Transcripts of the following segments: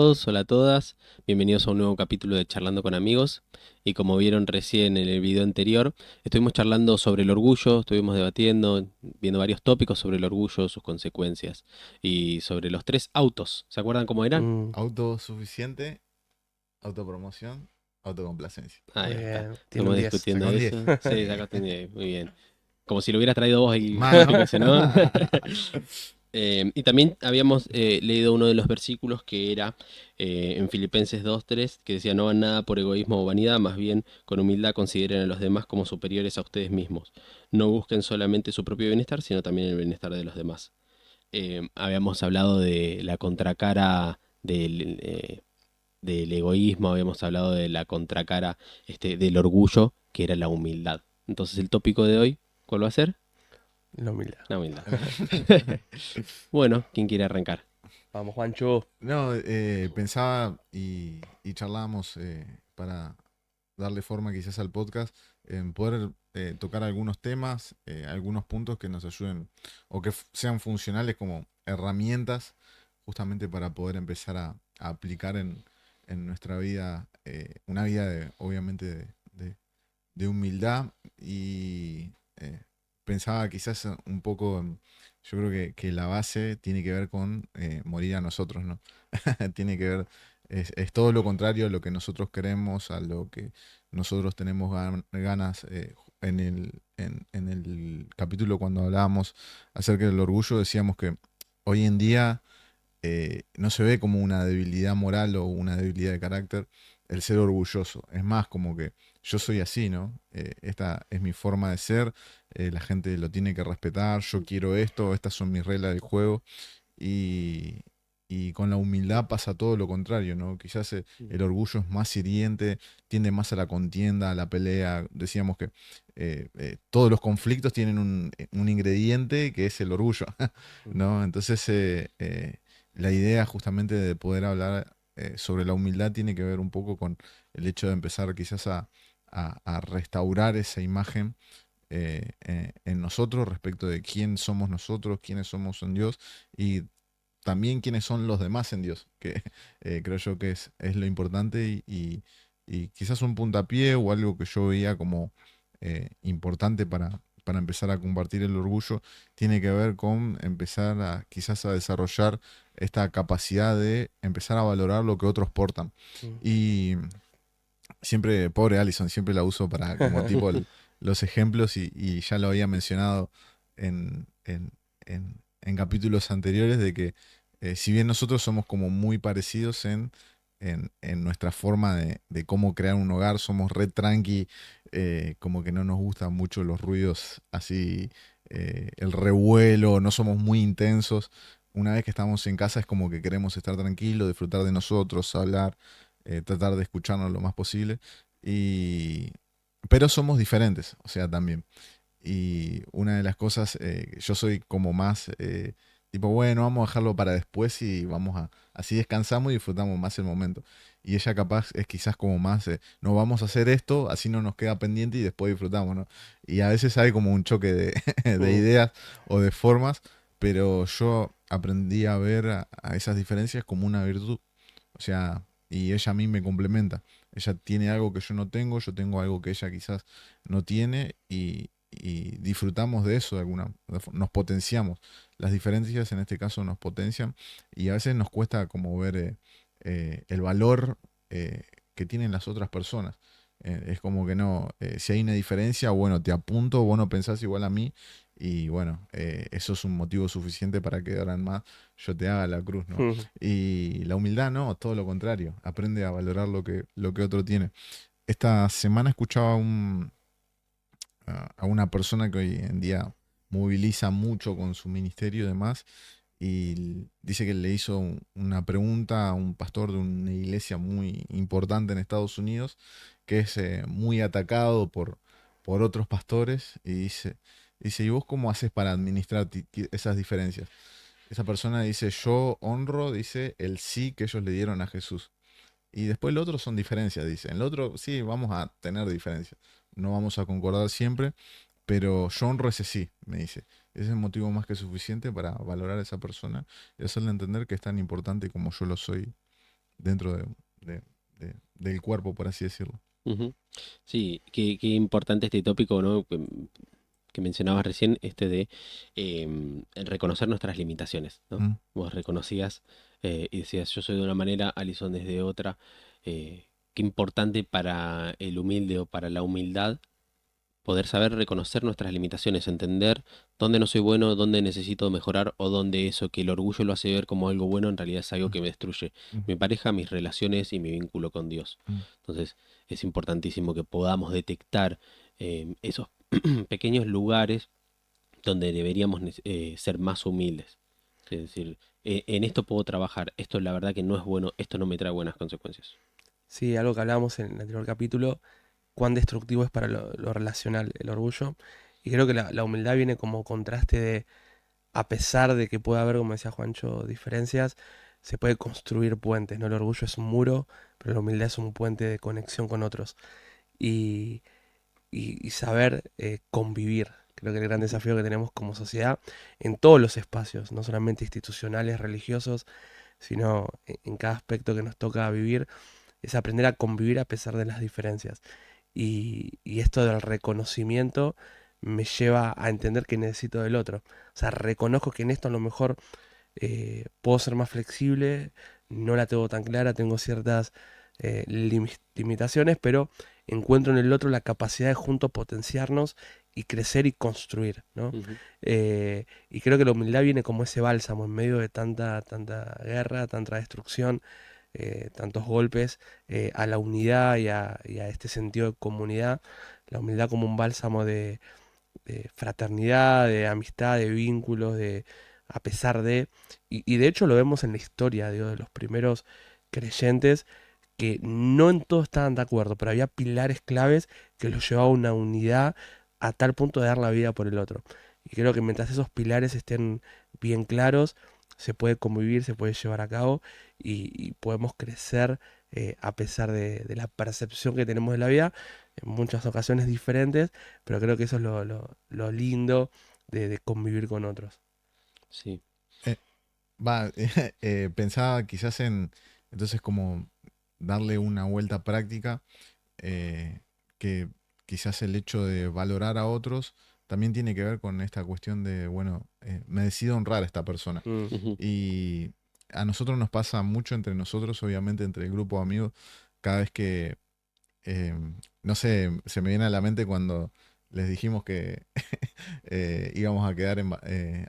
todos, hola a todas, bienvenidos a un nuevo capítulo de Charlando con Amigos. Y como vieron recién en el video anterior, estuvimos charlando sobre el orgullo, estuvimos debatiendo, viendo varios tópicos sobre el orgullo, sus consecuencias y sobre los tres autos. ¿Se acuerdan cómo eran? Mm, Autosuficiente, autopromoción, autocomplacencia. Ahí muy está, bien, tiene estuvimos un 10. discutiendo Sacó un 10. eso. Sí, sacaste un 10, muy bien. Como si lo hubieras traído vos el Mal, tópico ¿no? ese, ¿no? Y también habíamos leído uno de los versículos que era en Filipenses 2:3, que decía: no hagan nada por egoísmo o vanidad, más bien con humildad consideren a los demás como superiores a ustedes mismos. No busquen solamente su propio bienestar, sino también el bienestar de los demás. Habíamos hablado de la contracara del egoísmo, habíamos hablado de la contracara del orgullo, que era la humildad. Entonces el tópico de hoy, ¿cuál va a ser? La humildad. La humildad. Bueno, ¿quién quiere arrancar? Vamos, Juancho. No, pensaba y charlábamos para darle forma quizás al podcast, en poder tocar algunos temas, algunos puntos que nos ayuden o que sean funcionales como herramientas justamente para poder empezar a aplicar en nuestra vida, una vida obviamente de humildad y pensaba quizás un poco, yo creo que la base tiene que ver con morir a nosotros, ¿no? Tiene que ver, es todo lo contrario a lo que nosotros queremos, a lo que nosotros tenemos ganas. En el capítulo cuando hablábamos acerca del orgullo decíamos que hoy en día no se ve como una debilidad moral o una debilidad de carácter el ser orgulloso. Es más como que yo soy así, ¿no? Esta es mi forma de ser, la gente lo tiene que respetar, yo quiero esto, estas son mis reglas del juego. Y, y con la humildad pasa todo lo contrario, ¿no? Quizás el orgullo es más hiriente, tiende más a la contienda, a la pelea. Decíamos que todos los conflictos tienen un ingrediente que es el orgullo, ¿no? Entonces, la idea justamente de poder hablar sobre la humildad tiene que ver un poco con el hecho de empezar quizás a restaurar esa imagen en nosotros respecto de quién somos nosotros, quiénes somos en Dios y también quiénes son los demás en Dios, que creo yo que es lo importante y quizás un puntapié o algo que yo veía como importante para empezar a compartir el orgullo, tiene que ver con empezar a quizás a desarrollar esta capacidad de empezar a valorar lo que otros portan. Mm. Y siempre, pobre Allison, siempre la uso para como tipo los ejemplos y ya lo había mencionado en, en, en capítulos anteriores de que si bien nosotros somos como muy parecidos en nuestra forma de cómo crear un hogar, somos red tranqui, como que no nos gustan mucho los ruidos así, el revuelo, no somos muy intensos. Una vez que estamos en casa es como que queremos estar tranquilos, disfrutar de nosotros, hablar, tratar de escucharnos lo más posible. Y, pero somos diferentes, o sea, también. Y una de las cosas, yo soy como más, tipo, bueno, vamos a dejarlo para después y así descansamos y disfrutamos más el momento. Y ella capaz es quizás como más, no vamos a hacer esto, así no nos queda pendiente y después disfrutamos, ¿no? Y a veces hay como un choque de Mm. ideas o de formas, pero yo aprendí a ver a esas diferencias como una virtud. O sea, y ella a mí me complementa. Ella tiene algo que yo no tengo, yo tengo algo que ella quizás no tiene y disfrutamos de eso de nos potenciamos. Las diferencias en este caso nos potencian y a veces nos cuesta como ver el valor que tienen las otras personas. Es como que no, si hay una diferencia, bueno, te apunto, vos no pensás igual a mí y bueno, eso es un motivo suficiente para que ahora en más yo te haga la cruz, ¿no? Mm. Y la humildad, no, todo lo contrario, aprende a valorar lo que otro tiene. Esta semana escuchaba a una persona que hoy en día moviliza mucho con su ministerio y demás, y dice que le hizo una pregunta a un pastor de una iglesia muy importante en Estados Unidos, que es muy atacado por otros pastores, y dice, ¿y vos cómo haces para administrar esas diferencias? Esa persona dice, yo honro, dice, el sí que ellos le dieron a Jesús. Y después lo otro son diferencias, dice. En lo otro sí vamos a tener diferencias. No vamos a concordar siempre, pero yo honro ese sí, me dice. Ese es el motivo más que suficiente para valorar a esa persona y hacerle entender que es tan importante como yo lo soy dentro del cuerpo, por así decirlo. Ujú. Sí, qué importante este tópico, ¿no? Que mencionabas recién, este de reconocer nuestras limitaciones, ¿no? Mm, Vos reconocías y decías, yo soy de una manera, Alison es de otra. Qué importante para el humilde o para la humildad poder saber reconocer nuestras limitaciones, entender dónde no soy bueno, dónde necesito mejorar o dónde eso que el orgullo lo hace ver como algo bueno en realidad es algo mm, que me destruye mm, mi pareja, mis relaciones y mi vínculo con Dios. mm. Entonces es importantísimo que podamos detectar esos pequeños lugares donde deberíamos ser más humildes. Es decir, en esto puedo trabajar, esto la verdad que no es bueno, esto no me trae buenas consecuencias. Sí, algo que hablábamos en el anterior capítulo, cuán destructivo es para lo relacional el orgullo. Y creo que la humildad viene como contraste de, a pesar de que pueda haber, como decía Juancho, diferencias, se puede construir puentes, ¿no? El orgullo es un muro, pero la humildad es un puente de conexión con otros. Y, y saber convivir. Creo que el gran Ujú. desafío que tenemos como sociedad en todos los espacios, no solamente institucionales, religiosos, sino en cada aspecto que nos toca vivir, es aprender a convivir a pesar de las diferencias. Y esto del reconocimiento me lleva a entender que necesito del otro. O sea, reconozco que en esto a lo mejor puedo ser más flexible, no la tengo tan clara, tengo ciertas limitaciones, pero encuentro en el otro la capacidad de juntos potenciarnos y crecer y construir, ¿no? Ujú. Y creo que la humildad viene como ese bálsamo en medio de tanta guerra, tanta destrucción, tantos golpes, a la unidad y a este sentido de comunidad, la humildad como un bálsamo de fraternidad, de amistad, de vínculos, de a pesar de, y de hecho lo vemos en la historia, digo, de los primeros creyentes que no en todo estaban de acuerdo, pero había pilares claves que los llevaba a una unidad a tal punto de dar la vida por el otro. Y creo que mientras esos pilares estén bien claros, se puede convivir, se puede llevar a cabo y podemos crecer a pesar de la percepción que tenemos de la vida, en muchas ocasiones diferentes, pero creo que eso es lo lindo de convivir con otros. Sí. Eh, Pensaba quizás entonces como darle una vuelta práctica, que quizás el hecho de valorar a otros también tiene que ver con esta cuestión de, bueno, me decido honrar a esta persona. Mm. Ujú. Y a nosotros nos pasa mucho entre nosotros, obviamente entre el grupo de amigos, cada vez que, eh, no sé, se me viene a la mente cuando les dijimos que íbamos a quedar,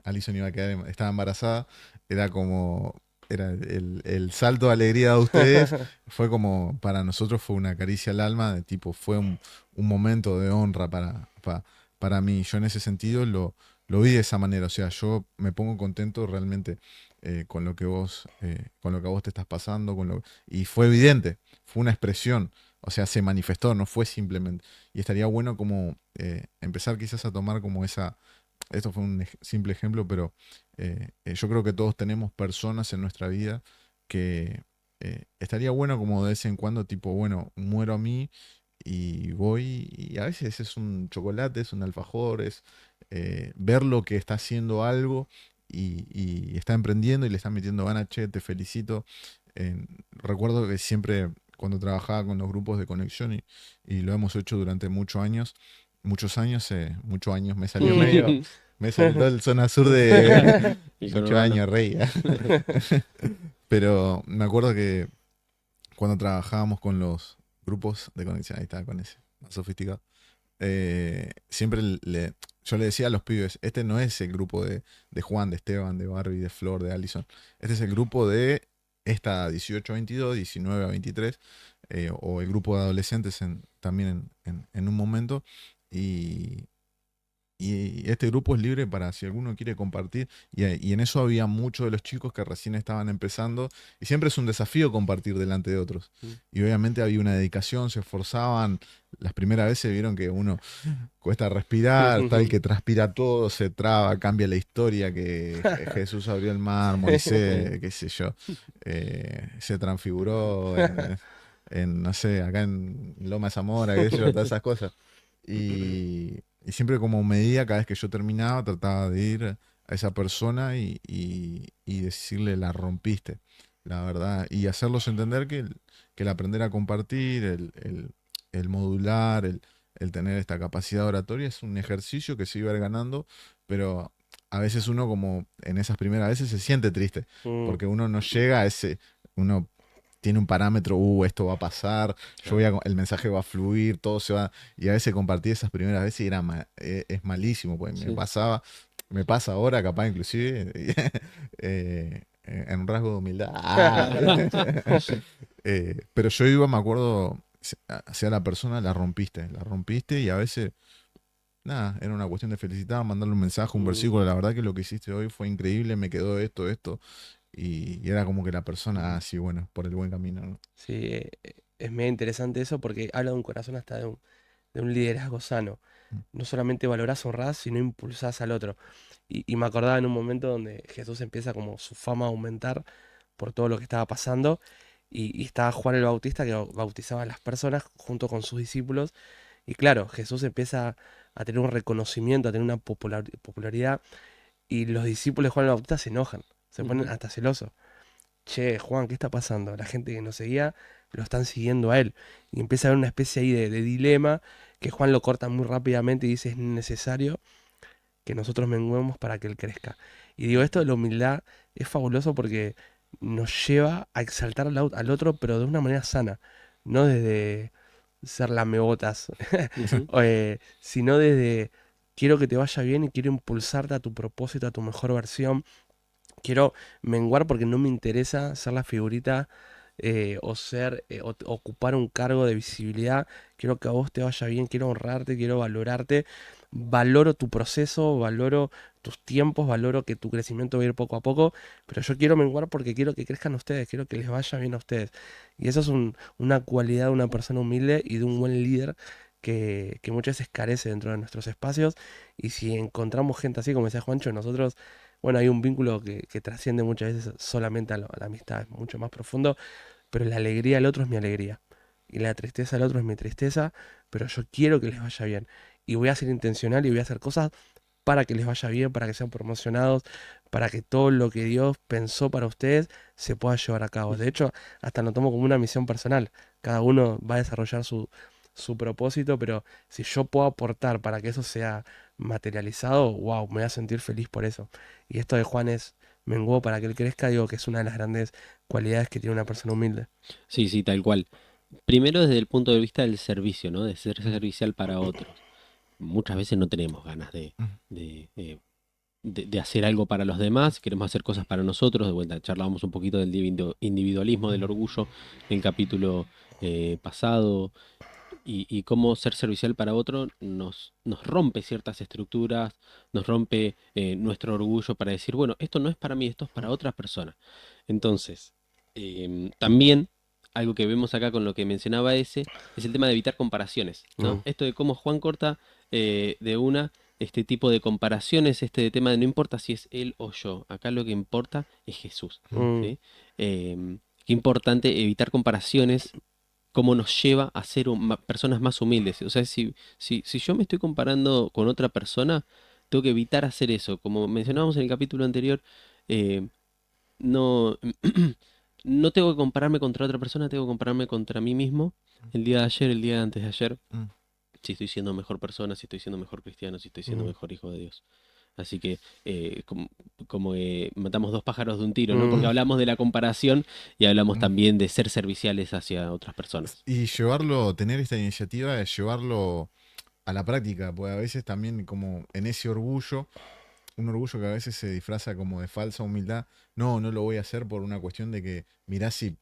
Alison iba a quedar, estaba embarazada, era como, era el salto de alegría de ustedes, fue como, para nosotros fue una caricia al alma, de tipo, fue un momento de honra para mí. Yo en ese sentido lo vi de esa manera, o sea, yo me pongo contento realmente con lo que vos, con lo que a vos te estás pasando, y fue evidente, fue una expresión. O sea, se manifestó, no fue simplemente. Y estaría bueno como empezar quizás a tomar como esa, esto fue un simple ejemplo, pero yo creo que todos tenemos personas en nuestra vida que estaría bueno como de vez en cuando, tipo, bueno, muero a mí y voy, y a veces es un chocolate, es un alfajor, es ver lo que está haciendo algo y está emprendiendo y le está metiendo ganas, che, te felicito. Recuerdo que siempre cuando trabajaba con los grupos de conexión y lo hemos hecho durante muchos años, me saltó el zona sur de Y con muchos Urbano. años, rey. Pero me acuerdo que cuando trabajábamos con los grupos de conexión, ahí estaba con ese, más sofisticado, siempre yo le decía a los pibes, este no es el grupo de Juan, de Esteban, de Barbie, de Flor, de Allison, este es el grupo de esta 18 a 22, 19 a 23, o el grupo de adolescentes también en un momento, y, y este grupo es libre para si alguno quiere compartir. Y en eso había muchos de los chicos que recién estaban empezando. Y siempre es un desafío compartir delante de otros. Mm. Y obviamente había una dedicación, se esforzaban. Las primeras veces vieron que uno cuesta respirar, tal que transpira todo, se traba, cambia la historia, que Jesús abrió el mar, Sí. Moisés, qué sé yo, se transfiguró no sé, acá en Loma de Zamora, qué sé yo, todas esas cosas. Y siempre como medida, cada vez que yo terminaba, trataba de ir a esa persona y decirle, la rompiste. la verdad, y hacerlos entender que el aprender a compartir, el modular, el tener esta capacidad oratoria es un ejercicio que se iba a ir ganando, pero a veces uno como en esas primeras veces se siente triste, Mm, porque uno no llega a ese, uno tiene un parámetro, esto va a pasar, claro. el mensaje va a fluir, todo se va, y a veces compartí esas primeras veces y es malísimo, pues Sí. me pasa ahora capaz inclusive, en un rasgo de humildad. Pero yo iba, me acuerdo, hacia la persona, la rompiste y a veces, nada, era una cuestión de felicitar, mandarle un mensaje, un Mm, versículo, la verdad que lo que hiciste hoy fue increíble, me quedó esto, y era como que la persona, sí, bueno, por el buen camino, ¿no? sí, es medio interesante eso porque habla de un corazón hasta de un liderazgo sano. Mm. No solamente valorás, honrás, sino impulsás al otro. Y me acordaba en un momento donde Jesús empieza como su fama a aumentar por todo lo que estaba pasando. Y estaba Juan el Bautista que bautizaba a las personas junto con sus discípulos. Y claro, Jesús empieza a tener un reconocimiento, a tener una popularidad. Y los discípulos de Juan el Bautista se enojan, se ponen Ujú. hasta celosos. Che, Juan, ¿qué está pasando? La gente que nos seguía lo están siguiendo a él. Y empieza a haber una especie ahí de dilema que Juan lo corta muy rápidamente y dice es necesario que nosotros menguemos para que él crezca. Y digo, esto de la humildad es fabuloso porque nos lleva a exaltar al otro, pero de una manera sana, no desde ser lamebotas, Ujú. sino desde quiero que te vaya bien y quiero impulsarte a tu propósito, a tu mejor versión. Quiero menguar porque no me interesa ser la figurita o ser ocupar un cargo de visibilidad. Quiero que a vos te vaya bien, quiero honrarte, quiero valorarte. Valoro tu proceso, valoro tus tiempos, valoro que tu crecimiento va a ir poco a poco, pero yo quiero menguar porque quiero que crezcan ustedes, quiero que les vaya bien a ustedes. Y eso es una cualidad de una persona humilde y de un buen líder que muchas veces carece dentro de nuestros espacios. Y si encontramos gente así, como decía Juancho, nosotros bueno, hay un vínculo que trasciende muchas veces solamente a la amistad, es mucho más profundo, pero la alegría del otro es mi alegría. Y la tristeza del otro es mi tristeza, pero yo quiero que les vaya bien. Y voy a ser intencional y voy a hacer cosas para que les vaya bien, para que sean promocionados, para que todo lo que Dios pensó para ustedes se pueda llevar a cabo. De hecho, hasta lo tomo como una misión personal. Cada uno va a desarrollar su propósito, pero si yo puedo aportar para que eso sea materializado, wow, me voy a sentir feliz por eso. Y esto de Juan es menguó para que él crezca, digo que es una de las grandes cualidades que tiene una persona humilde. Sí, sí, tal cual. Primero desde el punto de vista del servicio, ¿no? De ser Mm, servicial para otros. Muchas veces no tenemos ganas mm, de, eh, de hacer algo para los demás, queremos hacer cosas para nosotros. De vuelta, charlábamos un poquito del individualismo, del mm, orgullo en el capítulo pasado, y cómo ser servicial para otro nos rompe ciertas estructuras, nos rompe nuestro orgullo para decir, bueno, esto no es para mí, esto es para otra persona. Entonces, también algo que vemos acá con lo que mencionaba ese, es el tema de evitar comparaciones, ¿no? Mm, Esto de cómo Juan corta de una este tipo de comparaciones, este tema de no importa si es él o yo, acá lo que importa es Jesús, mm, ¿sí? Qué importante evitar comparaciones, cómo nos lleva a ser personas más humildes. O sea, si yo me estoy comparando con otra persona, tengo que evitar hacer eso. Como mencionábamos en el capítulo anterior, eh, no, no tengo que compararme contra otra persona, tengo que compararme contra mí mismo. El día de ayer, el día de antes de ayer, mm, si estoy siendo mejor persona, si estoy siendo mejor cristiano, si estoy siendo mm, mejor hijo de Dios. Así que como matamos dos pájaros de un tiro, ¿no? Porque mm, hablamos de la comparación y hablamos mm. también de ser serviciales hacia otras personas. Y llevarlo, tener esta iniciativa de llevarlo a la práctica, pues a veces también como en ese orgullo, un orgullo que a veces se disfraza como de falsa humildad, no lo voy a hacer por una cuestión de que mirá si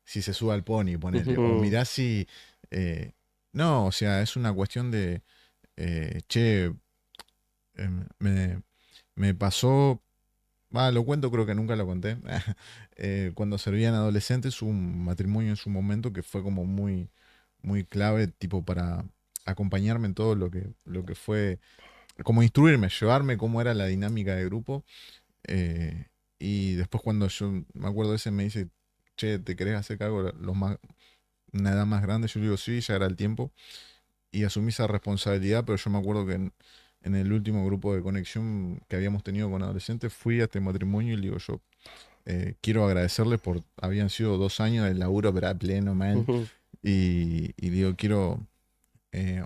se sube al pony, ponele, o mm, mirá si... eh, no, o sea, es una cuestión de, che, me, me pasó, lo cuento, creo que nunca lo conté, cuando servían adolescentes hubo un matrimonio en su momento que fue como muy clave, tipo para acompañarme en todo lo que fue, como instruirme, llevarme cómo era la dinámica de grupo. eh, y después cuando yo me acuerdo de ese me dice, che, ¿te querés hacer cargo de una edad más grande? Yo le digo, sí, ya era el tiempo. Y asumí esa responsabilidad, pero yo me acuerdo que en el último grupo de conexión que habíamos tenido con adolescentes, fui a este matrimonio y le digo yo, quiero agradecerles habían sido 2 años del laburo, pero a pleno, man. Ujú. Y digo, quiero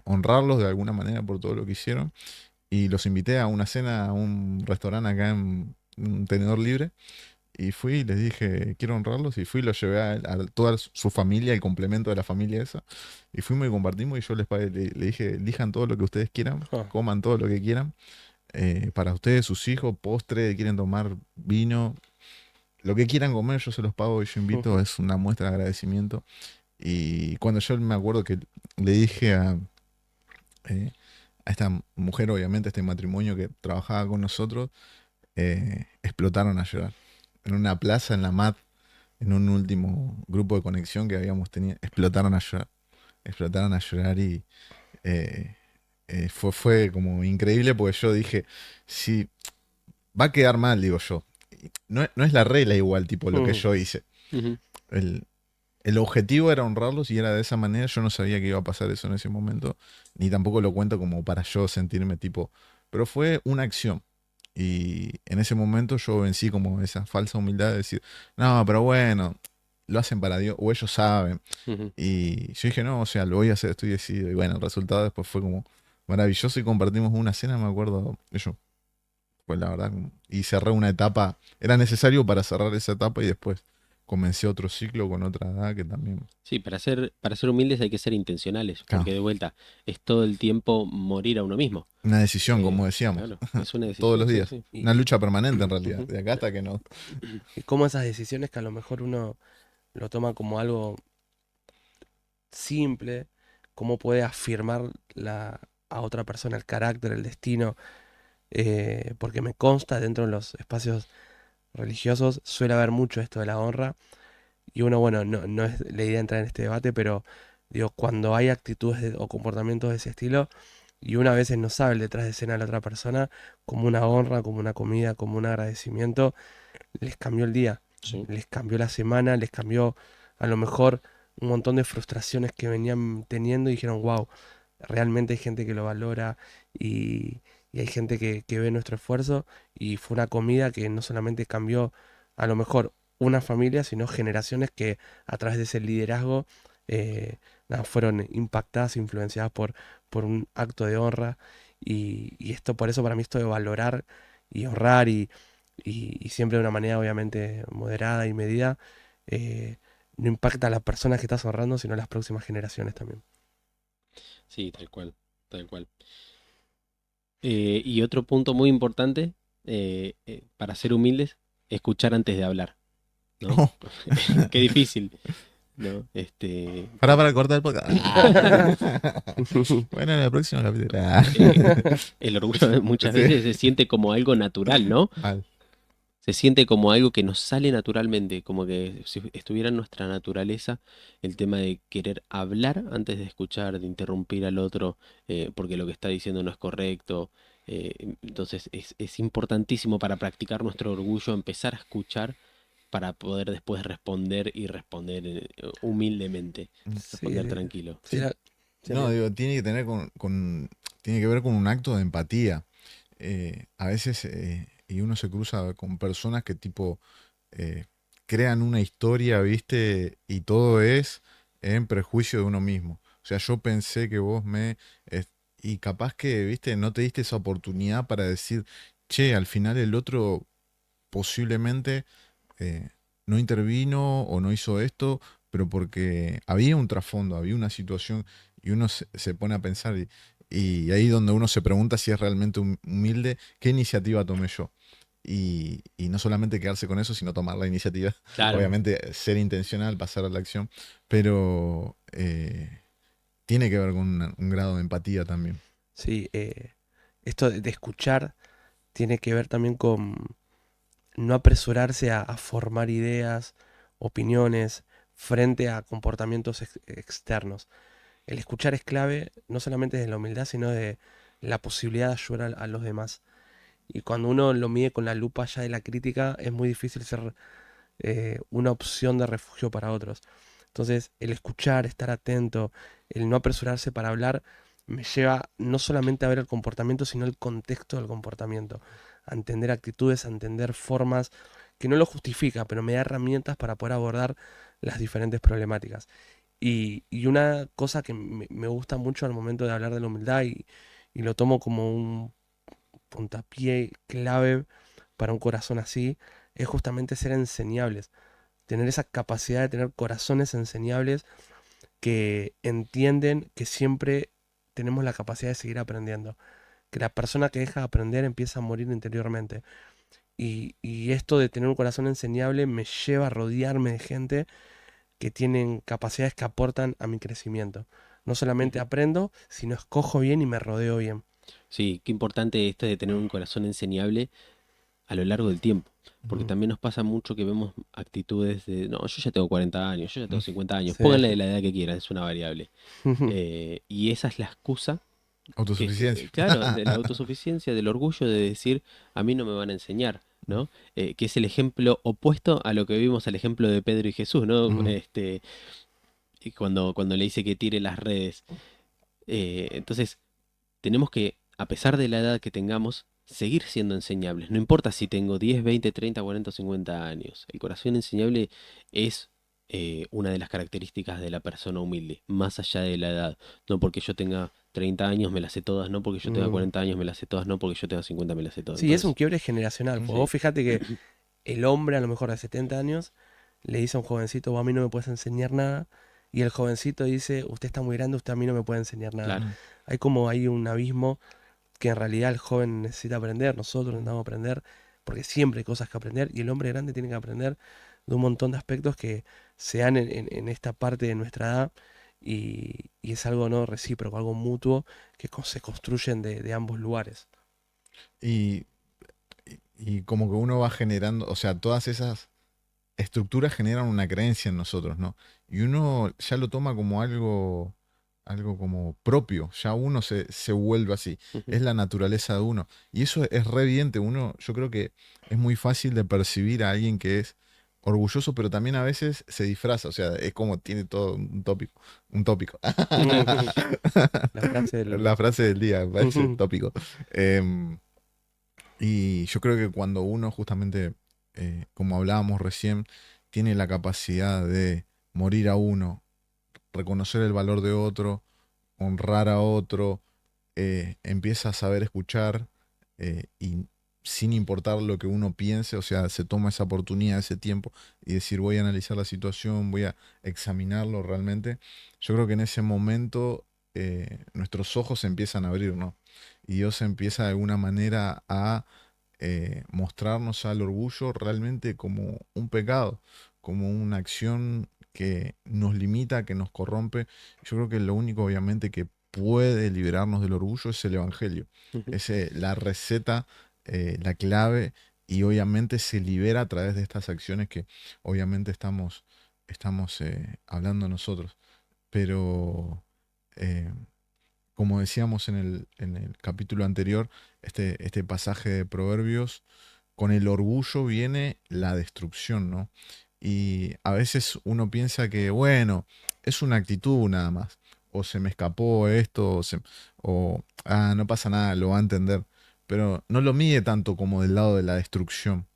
honrarlos de alguna manera por todo lo que hicieron. Y los invité a una cena a un restaurante acá en un tenedor libre. Y fui y les dije, quiero honrarlos. Y fui y los llevé a toda su familia, el complemento de la familia esa. Y fuimos y compartimos. Y yo les pagué, le dije, elijan todo lo que ustedes quieran, Ah, coman todo lo que quieran. Para ustedes, sus hijos, postre, quieren tomar vino, lo que quieran comer, yo se los pago y yo invito. ujú. Es una muestra de agradecimiento. Y cuando yo me acuerdo que le dije eh, a esta mujer, obviamente, a este matrimonio que trabajaba con nosotros, explotaron a llorar. En una plaza, en la MAT, en un último grupo de conexión que habíamos tenido, explotaron a llorar. Explotaron a llorar y eh, fue como increíble porque yo dije, si va a quedar mal, digo yo. No es la regla igual, tipo lo que Ujú. yo hice. Ujú. El, el objetivo era honrarlos y era de esa manera. Yo no sabía que iba a pasar eso en ese momento, ni tampoco lo cuento como para yo sentirme tipo, pero fue una acción. Y en ese momento yo vencí como esa falsa humildad de decir, no, pero bueno, lo hacen para Dios, o ellos saben. Ujú. Y yo dije, no, o sea, lo voy a hacer, estoy decidido. Y bueno, el resultado después fue como maravilloso y compartimos una cena, me acuerdo, yo, pues la verdad, y cerré una etapa, era necesario para cerrar esa etapa y después comencé otro ciclo con otra edad que también. Sí, para ser humildes hay que ser intencionales, Claro, porque de vuelta es todo el tiempo morir a uno mismo. una decisión, como decíamos, Claro, es una todos los decisión, sí, días. sí. Y, Una lucha permanente en realidad, ujú. de acá hasta que no. Y cómo esas decisiones que a lo mejor uno lo toma como algo simple, cómo puede afirmar a otra persona el carácter, el destino, porque me consta dentro de los espacios religiosos suele haber mucho esto de la honra y uno, bueno, no es la idea entrar en este debate, pero digo, cuando hay actitudes o comportamientos de ese estilo y una a veces no sabe el detrás de escena de la otra persona, como una honra, como una comida, como un agradecimiento, les cambió el día, Sí. les cambió la semana, les cambió a lo mejor un montón de frustraciones que venían teniendo y dijeron, wow, realmente hay gente que lo valora y hay gente que ve nuestro esfuerzo y fue una comida que no solamente cambió a lo mejor una familia, sino generaciones que a través de ese liderazgo nada, fueron impactadas, influenciadas por un acto de honra y esto por eso para mí esto de valorar y honrar y siempre de una manera obviamente moderada y medida, eh, no impacta a las personas que estás honrando, sino a las próximas generaciones también. Sí, tal cual, tal cual. Y otro punto muy importante para ser humildes, escuchar antes de hablar, ¿no? Oh, Qué difícil, ¿no? para cortar el podcast. Bueno, en la próxima capítulo. Eh, el orgullo muchas Sí, veces se siente como algo natural, ¿no? mal. Se siente como algo que nos sale naturalmente, como que si estuviera en nuestra naturaleza el tema de querer hablar antes de escuchar, de interrumpir al otro, porque lo que está diciendo no es correcto. Entonces es importantísimo para practicar nuestro orgullo empezar a escuchar para poder después responder y responder humildemente, responder Sí, tranquilo. sí, Sí, sí, no, amigo. digo, tiene que tener tiene que ver con un acto de empatía. A veces, y uno se cruza con personas que tipo eh, crean una historia, ¿viste? Y todo es en prejuicio de uno mismo. O sea, yo pensé que vos y capaz que, ¿viste? No te diste esa oportunidad para decir, che, al final el otro posiblemente eh, no intervino o no hizo esto, pero porque había un trasfondo, había una situación y uno se pone a pensar y ahí donde uno se pregunta si es realmente humilde, ¿qué iniciativa tomé yo? Y no solamente quedarse con eso, sino tomar la iniciativa. Claro, Mm. Obviamente ser intencional, pasar a la acción, pero tiene que ver con un grado de empatía también. Sí, esto de escuchar tiene que ver también con no apresurarse a formar ideas, opiniones frente a comportamientos externos. El escuchar es clave no solamente de la humildad, sino de la posibilidad de ayudar a los demás. Y cuando uno lo mide con la lupa ya de la crítica, es muy difícil ser una opción de refugio para otros. Entonces, el escuchar, estar atento, el no apresurarse para hablar, me lleva no solamente a ver el comportamiento, sino el contexto del comportamiento, a entender actitudes, a entender formas que no lo justifica, pero me da herramientas para poder abordar las diferentes problemáticas. Y una cosa que me gusta mucho al momento de hablar de la humildad y lo tomo como un puntapié clave para un corazón así, es justamente ser enseñables, tener esa capacidad de tener corazones enseñables que entienden que siempre tenemos la capacidad de seguir aprendiendo, que la persona que deja de aprender empieza a morir interiormente. Y esto de tener un corazón enseñable me lleva a rodearme de gente que tienen capacidades que aportan a mi crecimiento. No solamente Ujú. aprendo, sino escojo bien y me rodeo bien. Sí, qué importante esto de tener un corazón enseñable a lo largo del tiempo. Porque Ujú. también nos pasa mucho que vemos actitudes de, no, yo ya tengo 40 años, yo ya tengo 50 años, Sí. pónganle la edad que quieran, es una variable. Y esa es la excusa Autosuficiencia. claro, de la autosuficiencia, del orgullo de decir, a mí no me van a enseñar, ¿no? Que es el ejemplo opuesto a lo que vimos al ejemplo de Pedro y Jesús, ¿no? Ujú. Y cuando le dice que tire las redes. Entonces, tenemos que, a pesar de la edad que tengamos, seguir siendo enseñables. No importa si tengo 10, 20, 30, 40 o 50 años. El corazón enseñable es una de las características de la persona humilde, más allá de la edad. No porque yo tenga 30 años me las sé todas, no porque yo tenga Mm. 40 años me las sé todas, no porque yo tenga 50 me las sé todas. Sí, es un Entonces, quiebre generacional. Pues vos sí. fíjate que el hombre a lo mejor de 70 años le dice a un jovencito, vos a mí no me puedes enseñar nada. Y el jovencito dice, usted está muy grande, usted a mí no me puede enseñar nada. Claro. Ujú. Hay como hay un abismo que en realidad el joven necesita aprender, nosotros necesitamos aprender, porque siempre hay cosas que aprender y el hombre grande tiene que aprender de un montón de aspectos que se dan en esta parte de nuestra edad y es algo no recíproco, algo mutuo que se construyen de ambos lugares. Y, y como que uno va generando, o sea, todas esas estructuras generan una creencia en nosotros, ¿no? Y uno ya lo toma como algo como propio, ya uno se vuelve así, Ujú. es la naturaleza de uno. Y eso es re evidente, uno, yo creo que es muy fácil de percibir a alguien que es orgulloso, pero también a veces se disfraza, o sea, es como tiene todo un tópico. La frase La del... frase del día, me parece tópico. Em, y yo creo que cuando uno justamente, como hablábamos recién, tiene la capacidad de morir a uno, reconocer el valor de otro, honrar a otro, empieza a saber escuchar y sin importar lo que uno piense, o sea, se toma esa oportunidad, ese tiempo y decir voy a analizar la situación, voy a examinarlo realmente. Yo creo que en ese momento nuestros ojos se empiezan a abrir, ¿no? Y Dios empieza de alguna manera a mostrarnos al orgullo realmente como un pecado, como una acción que nos limita, que nos corrompe. Yo creo que lo único obviamente que puede liberarnos del orgullo es el Evangelio. Ujú. Es la receta, la clave y obviamente se libera a través de estas acciones que obviamente estamos hablando nosotros. Pero eh, como decíamos en el capítulo anterior, este pasaje de Proverbios, con el orgullo viene la destrucción, ¿no? Y a veces uno piensa que, bueno, es una actitud nada más, o se me escapó esto, no pasa nada, lo va a entender, pero no lo mide tanto como del lado de la destrucción.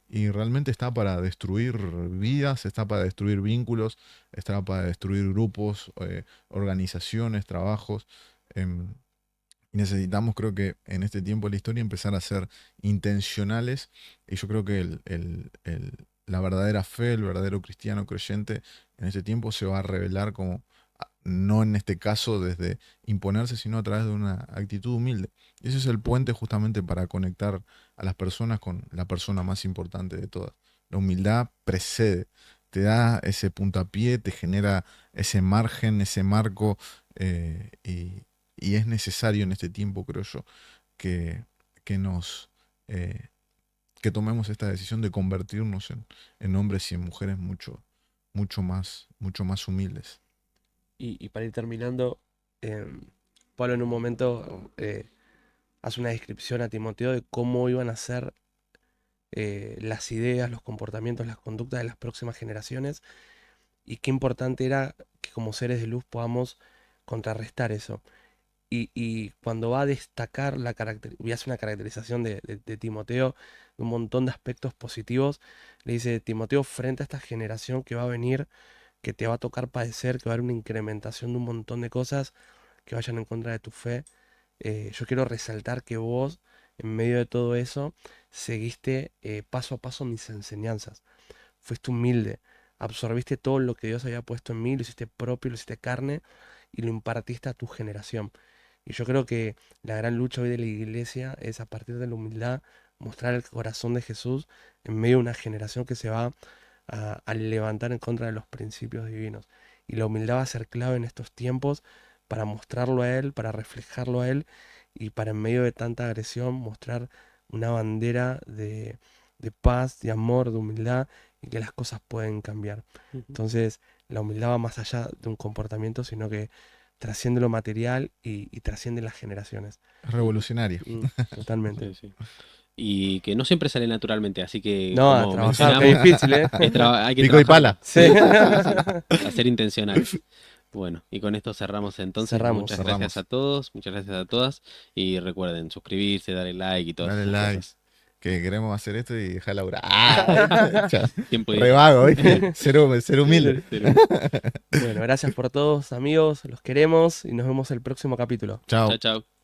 Y realmente está para destruir vidas, está para destruir vínculos, está para destruir grupos, organizaciones, trabajos. em, y necesitamos, creo que en este tiempo de la historia, empezar a ser intencionales. Y yo creo que la verdadera fe, el verdadero cristiano creyente, en este tiempo se va a revelar como, no en este caso desde imponerse, sino a través de una actitud humilde. Y ese es el puente justamente para conectar a las personas con la persona más importante de todas. La humildad precede, te da ese puntapié, te genera ese margen, ese marco. Y es necesario en este tiempo, creo yo, que, que nos eh, que tomemos esta decisión de convertirnos en hombres y en mujeres mucho más humildes. Y para ir terminando, Pablo en un momento hace una descripción a Timoteo de cómo iban a ser las ideas, los comportamientos, las conductas de las próximas generaciones y qué importante era que como seres de luz podamos contrarrestar eso. Y cuando va a destacar voy a hacer una caracterización de Timoteo, de un montón de aspectos positivos, le dice, Timoteo, frente a esta generación que va a venir, que te va a tocar padecer, que va a haber una incrementación de un montón de cosas que vayan en contra de tu fe, yo quiero resaltar que vos, en medio de todo eso, seguiste paso a paso mis enseñanzas. Fuiste humilde, absorbiste todo lo que Dios había puesto en mí, lo hiciste propio, lo hiciste carne y lo impartiste a tu generación. Y yo creo que la gran lucha hoy de la iglesia es a partir de la humildad mostrar el corazón de Jesús en medio de una generación que se va a levantar en contra de los principios divinos. Y la humildad va a ser clave en estos tiempos para mostrarlo a Él, para reflejarlo a Él y para en medio de tanta agresión mostrar una bandera de paz, de amor, de humildad y que las cosas pueden cambiar. Ujú. Entonces, la humildad va más allá de un comportamiento, sino que trasciende lo material y trasciende las generaciones. Revolucionario. Totalmente. Sí, sí. Y que no siempre sale naturalmente, así que No, a como trabajar, qué mencionamos, difícil, ¿eh? hay que Pico y trabajar. pala. Sí. A ser intencionales. Bueno, y con esto cerramos entonces. Cerramos. Muchas gracias a todos, muchas gracias a todas. Y recuerden suscribirse, darle like y todas Dale esas like. cosas. Que queremos hacer esto y dejar laburar. Ah, Tiempo re vago, ¿viste? Ser humilde. Bueno, gracias por todos, amigos. Los queremos y nos vemos el próximo capítulo. Chao. Chao, chao.